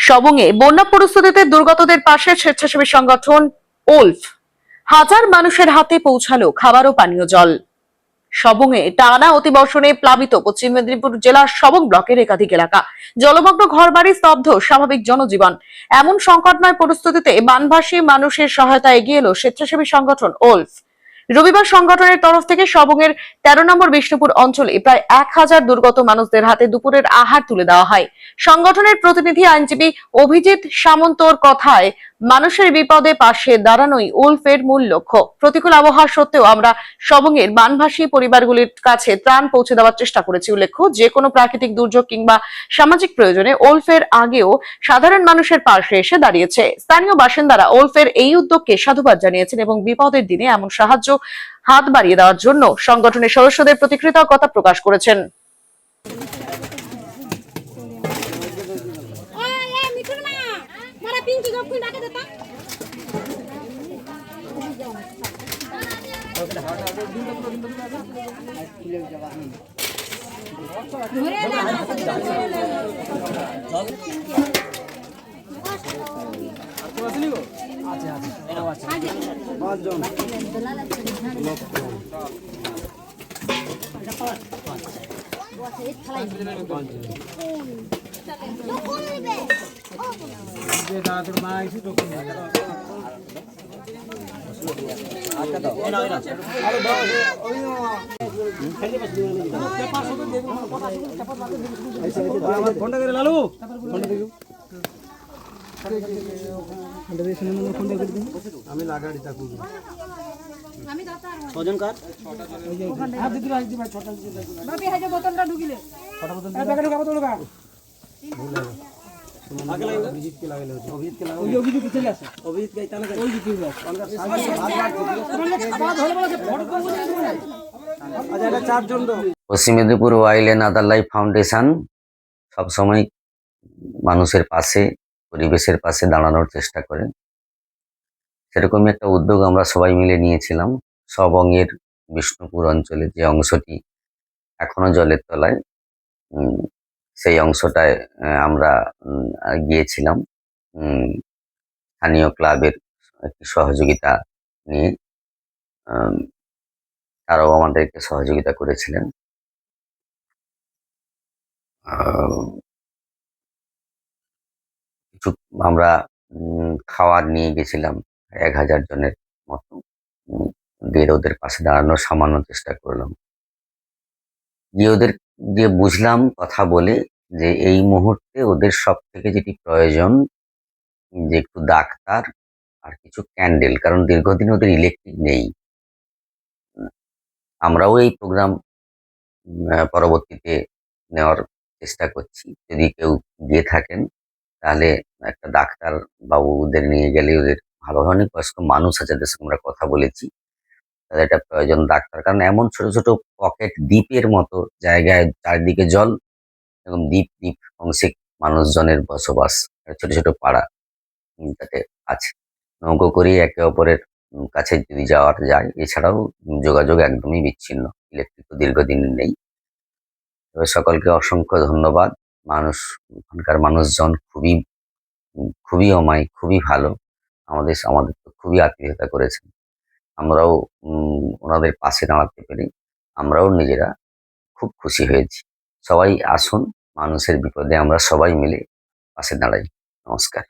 সবংয়ে বন্যা পরিস্থিতিতে দুর্গতদের পাশে স্বেচ্ছাসেবী সংগঠন ওলফ হাজার মানুষের হাতে পৌঁছালো খাবার ও পানীয় জল। সবংয়ে টানা অতিবর্ষণে প্লাবিত পশ্চিম মেদিনীপুর জেলার সবং ব্লকের একাধিক এলাকা, জলমগ্ন ঘরবাড়ি, স্তব্ধ স্বাভাবিক জনজীবন। এমন সংকটময় পরিস্থিতিতে বানভাসী মানুষের সহায়তা এগিয়ে এলো স্বেচ্ছাসেবী সংগঠন ওলফ। রবিবার সংগঠনের তরফ থেকে সবংয়ের 13 নম্বর বিষ্ণুপুর অঞ্চলে প্রায় 1000 দুর্গত মানুষদের হাতে দুপুরের আহার তুলে দেওয়া হয়। সংগঠনের প্রতিনিধি আইনজীবী অভিজিৎ সামন্তর কথায়, মানুষের বিপদে পাশে দাঁড়ানোই উলফের মূল লক্ষ্য। প্রতিকূল আবহাওয়া সত্ত্বেও আমরা সবংয়ের বানভাসী পরিবারগুলির কাছে ত্রাণ পৌঁছে দেওয়ার চেষ্টা করেছি। উল্লেখ্য, যে কোনো প্রাকৃতিক দুর্যোগ কিংবা সামাজিক প্রয়োজনে ওলফের আগেও সাধারণ মানুষের পাশে এসে দাঁড়িয়েছে। স্থানীয় বাসিন্দারা ওলফের এই উদ্যোগকে সাধুবাদ জানিয়েছেন এবং বিপদের দিনে এমন সাহায্য হাত বাড়িয়ে দেওয়ার জন্য সংগঠনের সদস্যদের প্রতি কৃতজ্ঞতা প্রকাশ করেছেন। আমি লাগাড়ি তাকু Paschim Medinipur wild and other life foundation সবসময় মানুষের পাশে, পরিবেশের পাশে দাঁড়ানোর চেষ্টা করে। সেরকমই একটা উদ্যোগ আমরা সবাই মিলে নিয়েছিলাম। সবংয়ের বিষ্ণুপুর অঞ্চলে যে অংশটি এখনো জলের তলায়, সেই অংশটায় আমরা গিয়েছিলাম স্থানীয় ক্লাবের একটি সহযোগিতা নিয়ে। তারাও আমাদেরকে সহযোগিতা করেছিলেন। কিছু আমরা খাবার নিয়ে গেছিলাম 1000 জনের মতো, দিয়ে ওদের পাশে দাঁড়ানোর সামান্য চেষ্টা করলাম। ওদের দিয়ে বুঝলাম কথা বলে যে এই মুহূর্তে ওদের সব থেকে যেটি প্রয়োজন যে একটু ডাক্তার আর কিছু ক্যান্ডেল, কারণ দীর্ঘদিন ওদের ইলেকট্রিক নেই। আমরাও এই প্রোগ্রাম পরবর্তীতে নেওয়ার চেষ্টা করছি। যদি কেউ গিয়ে থাকেন তাহলে একটা ডাক্তার বাবুদের নিয়ে গেলে, ওদের ভালো ধরনের বয়স্ক মানুষ আছে যাদের সঙ্গে আমরা কথা বলেছি, তাদের একটা প্রয়োজন ডাক্তার। কারণ এমন ছোট ছোট পকেট দ্বীপের মতো জায়গায় চারদিকে জল এবং দ্বীপ দ্বীপ অংশে মানুষজনের বসবাস, ছোট ছোট পাড়া তাতে আছে। নৌকো করে একে অপরের কাছে যদি যাওয়া যায়, এছাড়াও যোগাযোগ একদমই বিচ্ছিন্ন, ইলেকট্রিক তো দীর্ঘদিন নেই। তবে সকলকে অসংখ্য ধন্যবাদ। ওখানকার মানুষজন খুবই খুবই অমায়িক, খুবই ভালো। আমাদের তো খুবই আত্মীয়তা করেছেন। আমরাও ওনাদের পাশে দাঁড়াতে পেরে আমরাও নিজেরা খুব খুশি হয়েছি। সবাই আসুন, মানুষের বিপদে আমরা সবাই মিলে পাশে দাঁড়াই। নমস্কার।